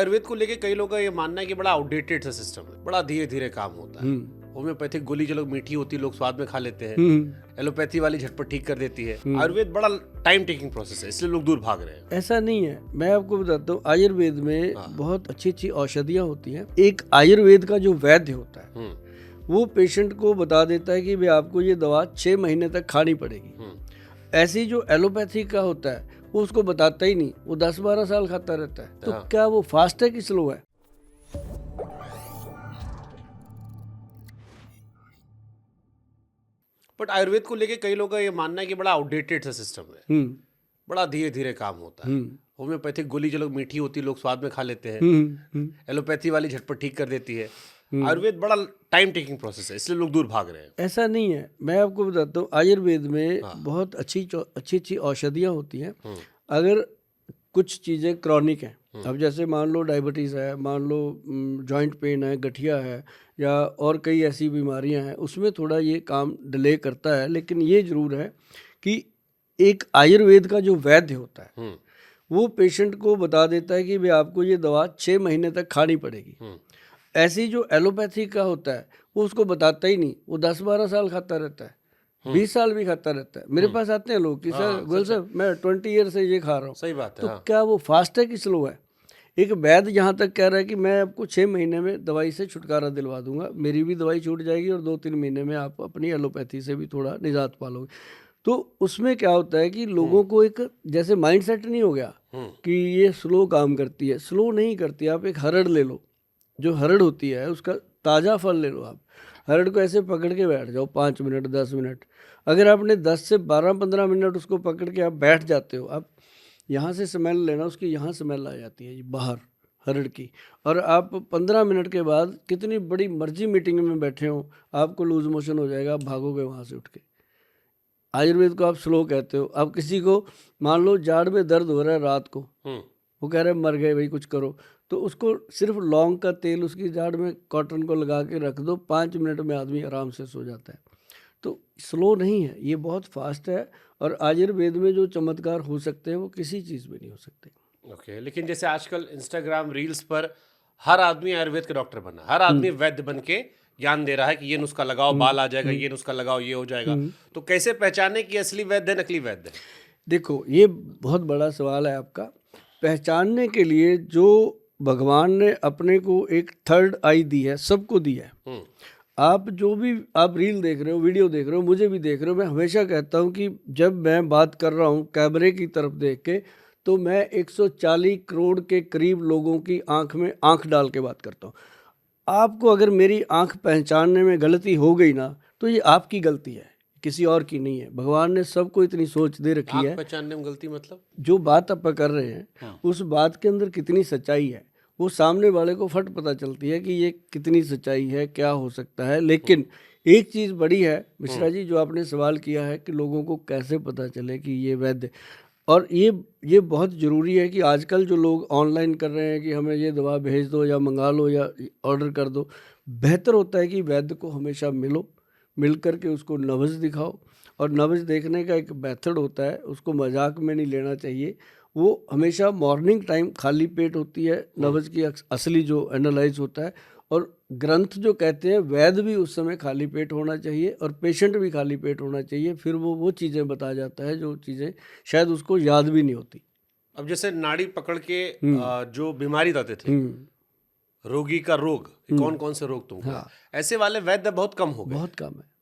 आयुर्वेद को लेके कई लोगों का ये मानना है कि बड़ा आउटडेटेड सा सिस्टम है, बड़ा धीरे धीरे काम होता है। होम्योपैथिक गोली जो लोग मीठी होती है लोग स्वाद में खा लेते हैं, एलोपैथी वाली झटपट ठीक कर देती है। आयुर्वेद बड़ा टाइम टेकिंग प्रोसेस है, इसलिए लोग दूर भाग रहे हैं। ऐसा नहीं है, मैं आपको बताता हूँ, आयुर्वेद में बहुत अच्छी अच्छी औषधियाँ होती हैं। एक आयुर्वेद का जो वैद्य होता है वो पेशेंट को बता देता है कि भाई आपको ये दवा 6 महीने तक खानी पड़ेगी। ऐसी जो एलोपैथी का होता है वो उसको बताता ही नहीं, वो 10-12 साल खाता रहता है। तो क्या वो फास्ट है कि स्लो है? बट आयुर्वेद को लेके कई लोगों का ये मानना है कि बड़ा आउटडेटेड सा सिस्टम है, बड़ा धीरे धीरे काम होता है। होम्योपैथिक गोली जो लोग मीठी होती है लोग स्वाद में खा लेते हैं, एलोपैथी वाली झटपट ठीक कर देती है। आयुर्वेद बड़ा टाइम टेकिंग प्रोसेस है, इसलिए लोग दूर भाग रहे हैं। ऐसा नहीं है, मैं आपको बताता हूँ, आयुर्वेद में बहुत अच्छी अच्छी औषधियाँ होती हैं। अगर कुछ चीज़ें क्रॉनिक हैं, अब जैसे मान लो डायबिटीज़ है, मान लो जॉइंट पेन है, गठिया है, या और कई ऐसी बीमारियां हैं, उसमें थोड़ा ये काम डिले करता है। लेकिन ये ज़रूर है कि एक आयुर्वेद का जो वैद्य होता है वो पेशेंट को बता देता है कि भाई आपको ये दवा 6 महीने तक खानी पड़ेगी। ऐसी जो एलोपैथी का होता है वो उसको बताता ही नहीं, वो 10-12 साल खाता रहता है, 20 साल भी खाता रहता है। मेरे पास आते हैं लोग कि सर गोयल साहब मैं 20 ईयर से ये खा रहा हूँ। सही बात है। तो क्या वो फास्ट है कि स्लो है? एक वैद्य यहाँ तक कह रहा है कि मैं आपको 6 महीने में दवाई से छुटकारा दिलवा दूंगा, मेरी भी दवाई छूट जाएगी और 2-3 महीने में आप अपनी एलोपैथी से भी थोड़ा निजात पालोगे। तो उसमें क्या होता है कि लोगों को एक जैसे माइंड सेट नहीं हो गया कि ये स्लो काम करती है। स्लो नहीं करती। आप एक हरड़ ले लो, जो हरड़ होती है उसका ताज़ा फल ले लो। आप हरड़ को ऐसे पकड़ के बैठ जाओ 5 मिनट 10 मिनट, अगर आपने 10 से 12-15 मिनट उसको पकड़ के आप बैठ जाते हो, आप यहाँ से स्मेल लेना, उसकी यहाँ स्मेल आ जाती है बाहर हरड़ की, और आप 15 मिनट के बाद कितनी बड़ी मर्जी मीटिंग में बैठे हो आपको लूज मोशन हो जाएगा, आप भागोगे वहाँ से उठ के। आयुर्वेद को आप स्लो कहते हो। अब किसी को मान लो जाड़ में दर्द हो रहा है रात को, वो कह रहे हैं मर गए भाई कुछ करो, तो उसको सिर्फ लौंग का तेल उसकी जाड़ में कॉटन को लगा के रख दो, 5 मिनट में आदमी आराम से सो जाता है। तो स्लो नहीं है, ये बहुत फास्ट है। और आयुर्वेद में जो चमत्कार हो सकते हैं वो किसी चीज़ में नहीं हो सकते। ओके, लेकिन जैसे आजकल इंस्टाग्राम रील्स पर हर आदमी आयुर्वेद का डॉक्टर बना, हर आदमी वैद्य बन के ज्ञान दे रहा है कि ये नुस्खा लगाओ बाल आ जाएगा, ये नुस्खा लगाओ ये हो जाएगा। तो कैसे पहचाने कि असली वैद्य है नकली वैद्य है? देखो ये बहुत बड़ा सवाल है आपका। पहचानने के लिए जो भगवान ने अपने को एक थर्ड आई दी है, सबको दी है। आप जो भी आप रील देख रहे हो, वीडियो देख रहे हो, मुझे भी देख रहे हो, मैं हमेशा कहता हूँ कि जब मैं बात कर रहा हूँ कैमरे की तरफ देख के, तो मैं 140 करोड़ के करीब लोगों की आंख में आंख डाल के बात करता हूँ। आपको अगर मेरी आंख पहचानने में गलती हो गई ना, तो ये आपकी गलती है, किसी और की नहीं है। भगवान ने सबको इतनी सोच दे रखी है। आंख पहचानने में गलती मतलब जो बात आप कर रहे हैं उस बात के अंदर कितनी सच्चाई है, वो सामने वाले को फट पता चलती है कि ये कितनी सच्चाई है, क्या हो सकता है। लेकिन एक चीज़ बड़ी है मिश्रा जी, जो आपने सवाल किया है कि लोगों को कैसे पता चले कि ये वैद्य, और ये बहुत ज़रूरी है कि आजकल जो लोग ऑनलाइन कर रहे हैं कि हमें ये दवा भेज दो या मंगा लो या ऑर्डर कर दो, बेहतर होता है कि वैद्य को हमेशा मिलो, मिल कर के उसको नब्ज़ दिखाओ। और नब्ज़ देखने का एक मेथड होता है, उसको मजाक में नहीं लेना चाहिए। वो हमेशा मॉर्निंग टाइम खाली पेट होती है नब्ज़ की असली जो एनालाइज होता है। और ग्रंथ जो कहते हैं वैद्य भी उस समय खाली पेट होना चाहिए और पेशेंट भी खाली पेट होना चाहिए, फिर वो चीज़ें बता जाता है जो चीज़ें शायद उसको याद भी नहीं होती। अब जैसे नाड़ी पकड़ के जो बीमारी बताते थे, रोगी का रोग, कौन कौन से रोग तुमको, ऐसे वाले वैद्य बहुत कम हो गए। बहुत कम है।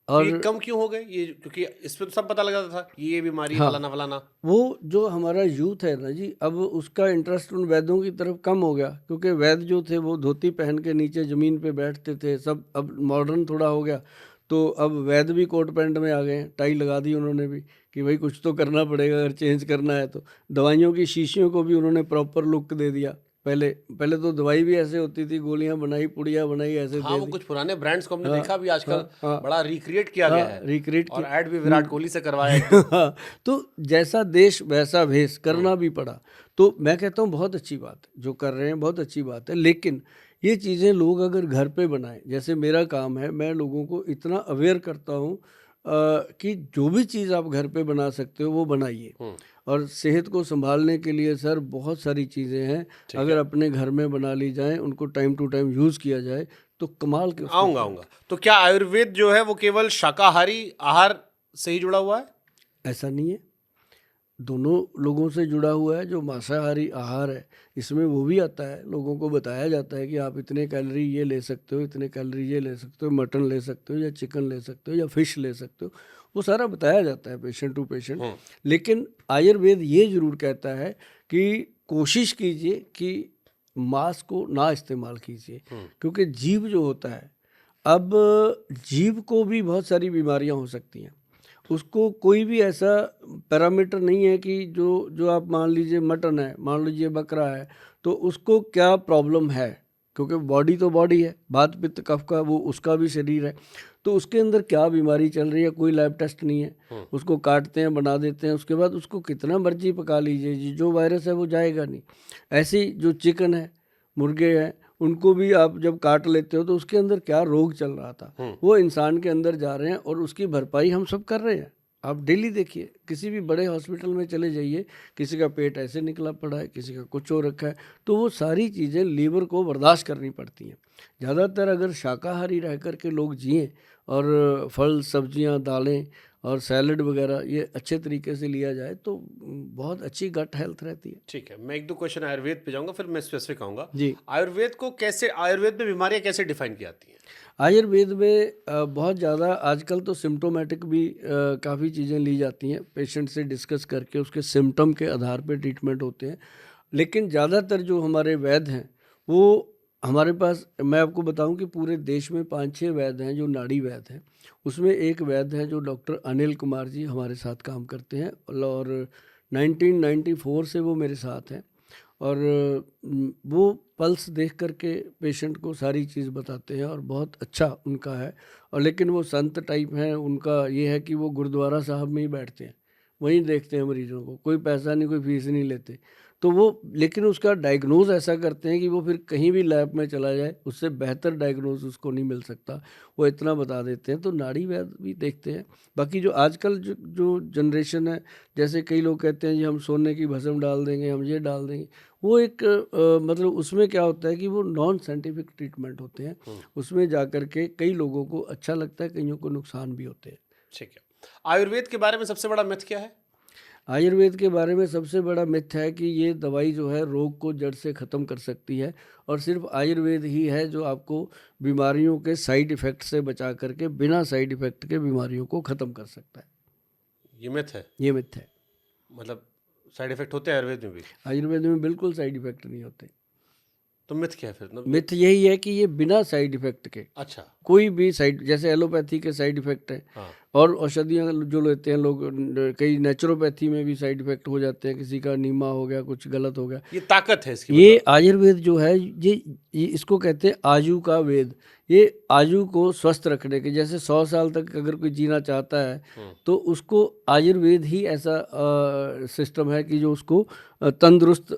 और ये कम क्यों हो गए? ये क्योंकि इस पे तो सब पता लग जाता था कि ये बीमारी फलाना फलाना। वो जो हमारा यूथ है ना जी, अब उसका इंटरेस्ट उन वैद्यों की तरफ कम हो गया, क्योंकि वैद्य जो थे वो धोती पहन के नीचे ज़मीन पे बैठते थे सब। अब मॉडर्न थोड़ा हो गया, तो अब वैद्य भी कोट पैंट में आ गए हैं, टाई लगा दी उन्होंने भी कि भाई कुछ तो करना पड़ेगा अगर चेंज करना है तो। दवाइयों की शीशियों को भी उन्होंने प्रॉपर लुक दे दिया। पहले तो दवाई भी ऐसे होती थी, गोलियां बनाई पुड़िया बनाई ऐसे हाँ, दे वो दी। कुछ पुराने ब्रांड्स को हमने देखा भी आजकल बड़ा रिक्रिएट किया गया है, रिक्रिएट और ऐड भी विराट कोहली से करवाया। तो जैसा देश वैसा भेष करना भी पड़ा। तो मैं कहता हूँ बहुत अच्छी बात है जो कर रहे हैं, बहुत अच्छी बात है। लेकिन ये चीज़ें लोग अगर घर पे बनाएं, जैसे मेरा काम है, मैं लोगों को इतना अवेयर करता हूँ कि जो भी चीज़ आप घर पे बना सकते हो वो बनाइए। और सेहत को संभालने के लिए सर बहुत सारी चीज़ें हैं, अगर अपने घर में बना ली जाएं, उनको टाइम टू टाइम यूज़ किया जाए तो कमाल के। आऊँगा। तो क्या आयुर्वेद जो है वो केवल शाकाहारी आहार से ही जुड़ा हुआ है? ऐसा नहीं है, दोनों लोगों से जुड़ा हुआ है। जो मांसाहारी आहार है इसमें वो भी आता है, लोगों को बताया जाता है कि आप इतने कैलोरी ये ले सकते हो, इतने कैलोरी ये ले सकते हो, मटन ले सकते हो या चिकन ले सकते हो या फिश ले सकते हो, वो सारा बताया जाता है पेशेंट टू पेशेंट। लेकिन आयुर्वेद ये ज़रूर कहता है कि कोशिश कीजिए कि मांस को ना इस्तेमाल कीजिए, क्योंकि जीव जो होता है, अब जीव को भी बहुत सारी बीमारियां हो सकती हैं, उसको कोई भी ऐसा पैरामीटर नहीं है कि जो आप मान लीजिए मटन है, मान लीजिए बकरा है, तो उसको क्या प्रॉब्लम है, क्योंकि बॉडी तो बॉडी है, बात पित्त कफ का वो उसका भी शरीर है, तो उसके अंदर क्या बीमारी चल रही है, कोई लैब टेस्ट नहीं है। उसको काटते हैं, बना देते हैं, उसके बाद उसको कितना मर्जी पका लीजिए, जो वायरस है वो जाएगा नहीं। ऐसी जो चिकन है, मुर्गे हैं, उनको भी आप जब काट लेते हो तो उसके अंदर क्या रोग चल रहा था वो इंसान के अंदर जा रहे हैं, और उसकी भरपाई हम सब कर रहे हैं। आप डेली देखिए, किसी भी बड़े हॉस्पिटल में चले जाइए, किसी का पेट ऐसे निकला पड़ा है, किसी का कुछ हो रखा है, तो वो सारी चीज़ें लीवर को बर्दाश्त करनी पड़ती हैं। ज़्यादातर अगर शाकाहारी रह कर के लोग जिएँ और फल सब्जियां, दालें और सैलड वगैरह ये अच्छे तरीके से लिया जाए तो बहुत अच्छी गट हेल्थ रहती है। ठीक है, मैं एक दो क्वेश्चन आयुर्वेद पे जाऊंगा, फिर मैं स्पेसिफिक आऊंगा जी। आयुर्वेद में बीमारियां कैसे डिफाइन की जाती हैं? आयुर्वेद में बहुत ज़्यादा आजकल तो सिम्टोमेटिक भी काफ़ी चीज़ें ली जाती हैं, पेशेंट से डिस्कस करके उसके सिम्टम के आधार पे ट्रीटमेंट होते हैं। लेकिन ज़्यादातर जो हमारे वैद्य हैं वो हमारे पास, मैं आपको बताऊं कि पूरे देश में 5-6 वैद्य हैं जो नाड़ी वैद्य हैं। उसमें एक वैद्य हैं जो डॉक्टर अनिल कुमार जी हमारे साथ काम करते हैं, और 1994 से वो मेरे साथ हैं, और वो पल्स देख करके पेशेंट को सारी चीज़ बताते हैं और बहुत अच्छा उनका है। और लेकिन वो संत टाइप हैं, उनका ये है कि वो गुरुद्वारा साहब में ही बैठते हैं, वहीं देखते हैं मरीजों को, कोई पैसा नहीं, कोई फीस नहीं लेते। तो वो लेकिन उसका डायग्नोज ऐसा करते हैं कि वो फिर कहीं भी लैब में चला जाए उससे बेहतर डायग्नोज उसको नहीं मिल सकता, वो इतना बता देते हैं। तो नाड़ी वैद्य भी देखते हैं। बाकी जो आजकल जो जनरेशन है, जैसे कई लोग कहते हैं जी हम सोने की भस्म डाल देंगे, हम ये डाल देंगे, वो एक मतलब उसमें क्या होता है कि वो नॉन साइंटिफिक ट्रीटमेंट होते हैं। उसमें जा कर के कई लोगों को अच्छा लगता है, कईयों को नुकसान भी होते हैं। ठीक है, आयुर्वेद के बारे में सबसे बड़ा मिथ क्या है? आयुर्वेद के बारे में सबसे बड़ा मिथ है कि ये दवाई जो है रोग को जड़ से ख़त्म कर सकती है, और सिर्फ आयुर्वेद ही है जो आपको बीमारियों के साइड इफ़ेक्ट से बचा करके बिना साइड इफ़ेक्ट के बीमारियों को ख़त्म कर सकता है। ये मिथ है? ये मिथ है। मतलब साइड इफेक्ट होते हैं आयुर्वेद में भी? आयुर्वेद में बिल्कुल साइड इफ़ेक्ट नहीं होते। तो मिथ क्या है फिर? मिथ यही है कि ये बिना साइड इफ़ेक्ट के, अच्छा, कोई भी साइड, जैसे एलोपैथी के साइड इफ़ेक्ट है, हाँ, और औषधियाँ जो लेते हैं लोग, कई नेचुरोपैथी में भी साइड इफ़ेक्ट हो जाते हैं, किसी का नीमा हो गया, कुछ गलत हो गया। ये ताकत है इसकी। ये आयुर्वेद जो है ये इसको कहते हैं आयु का वेद। ये आयु को स्वस्थ रखने के, जैसे 100 साल तक अगर कोई जीना चाहता है तो उसको आयुर्वेद ही ऐसा सिस्टम है कि जो उसको तंदुरुस्त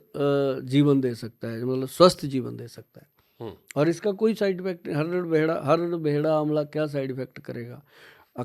जीवन दे सकता है, मतलब स्वस्थ जीवन दे सकता है। और इसका कोई साइड इफेक्ट, हर बेहड़ा आंवला क्या साइड इफेक्ट करेगा?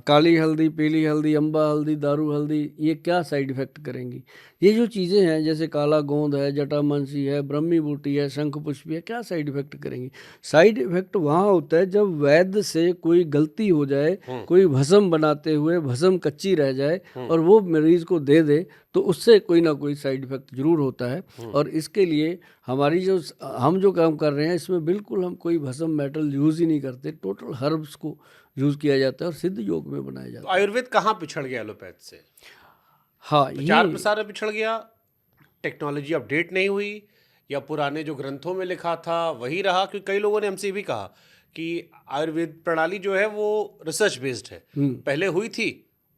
काली हल्दी, पीली हल्दी, अम्बा हल्दी, दारू हल्दी, ये क्या साइड इफेक्ट करेंगी? ये जो चीज़ें हैं, जैसे काला गोंद है, जटामांसी है, ब्रह्मी बूटी है, शंख पुष्पी है, क्या साइड इफेक्ट करेंगी? साइड इफेक्ट वहाँ होता है जब वैद्य से कोई गलती हो जाए, कोई भस्म बनाते हुए भस्म कच्ची रह जाए और वो मरीज को दे दे, तो उससे कोई ना कोई साइड इफेक्ट जरूर होता है। और इसके लिए हम जो काम कर रहे हैं इसमें बिल्कुल हम कोई भस्म मेटल यूज़ ही नहीं करते, टोटल हर्ब्स को यूज़ किया जाता है और सिद्ध योग में बनाया जाता है। तो आयुर्वेद कहाँ पिछड़ गया एलोपैथ से? हाँ, प्रचार प्रसार में पिछड़ गया, टेक्नोलॉजी अपडेट नहीं हुई, या पुराने जो ग्रंथों में लिखा था वही रहा? क्योंकि कई लोगों ने हमसे भी कहा कि आयुर्वेद प्रणाली जो है वो रिसर्च बेस्ड है, पहले हुई थी,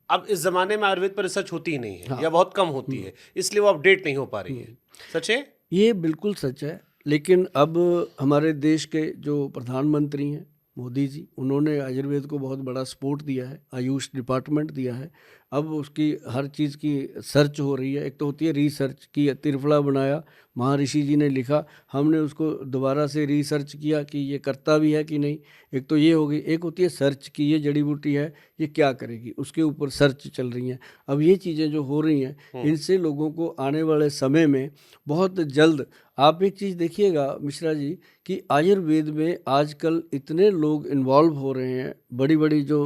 अब इस जमाने में आयुर्वेद पर रिसर्च होती ही नहीं है, या बहुत कम होती है, इसलिए वो अपडेट नहीं हो पा रही है। सच है? ये बिल्कुल सच है। लेकिन अब हमारे देश के जो प्रधानमंत्री हैं, मोदी जी, उन्होंने आयुर्वेद को बहुत बड़ा सपोर्ट दिया है, आयुष डिपार्टमेंट दिया है। अब उसकी हर चीज़ की सर्च हो रही है। एक तो होती है रिसर्च की, त्रिफला बनाया, महर्षि जी ने लिखा, हमने उसको दोबारा से रिसर्च किया कि ये करता भी है कि नहीं। एक तो ये हो गई। एक होती है सर्च की, ये जड़ी बूटी है, ये क्या करेगी, उसके ऊपर सर्च चल रही हैं। अब ये चीज़ें जो हो रही हैं, इनसे लोगों को आने वाले समय में बहुत जल्द, आप एक चीज़ देखिएगा मिश्रा जी, कि आयुर्वेद में आजकल इतने लोग इन्वॉल्व हो रहे हैं, बड़ी बड़ी जो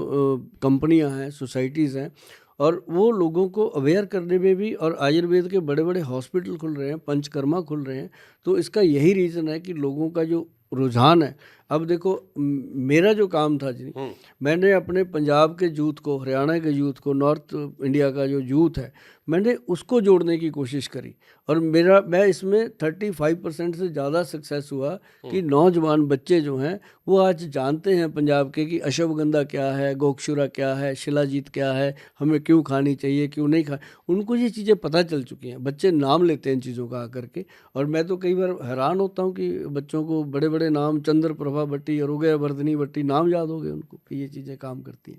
कंपनियां हैं, सोसाइटीज़ हैं, और वो लोगों को अवेयर करने में भी, और आयुर्वेद के बड़े बड़े हॉस्पिटल खुल रहे हैं, पंचकर्मा खुल रहे हैं। तो इसका यही रीज़न है कि लोगों का जो रुझान है। अब देखो मेरा जो काम था जी, मैंने अपने पंजाब के यूथ को, हरियाणा के यूथ को, नॉर्थ इंडिया का जो यूथ है, मैंने उसको जोड़ने की कोशिश करी। और मैं इसमें 35% से ज़्यादा सक्सेस हुआ कि नौजवान बच्चे जो हैं वो आज जानते हैं पंजाब के कि अश्वगंधा क्या है, गोक्षुरा क्या है, शिलाजीत क्या है, हमें क्यों खानी चाहिए, क्यों नहीं खा, उनको ये चीज़ें पता चल चुकी हैं। बच्चे नाम लेते हैं इन चीज़ों का आकर के। और मैं तो कई बार हैरान होता हूँ कि बच्चों को बड़े बड़े नाम, चंद्र प्रभा भट्टी, अरुगय वर्धनी भट्टी, नाम याद हो गए उनको कि ये चीज़ें काम करती हैं।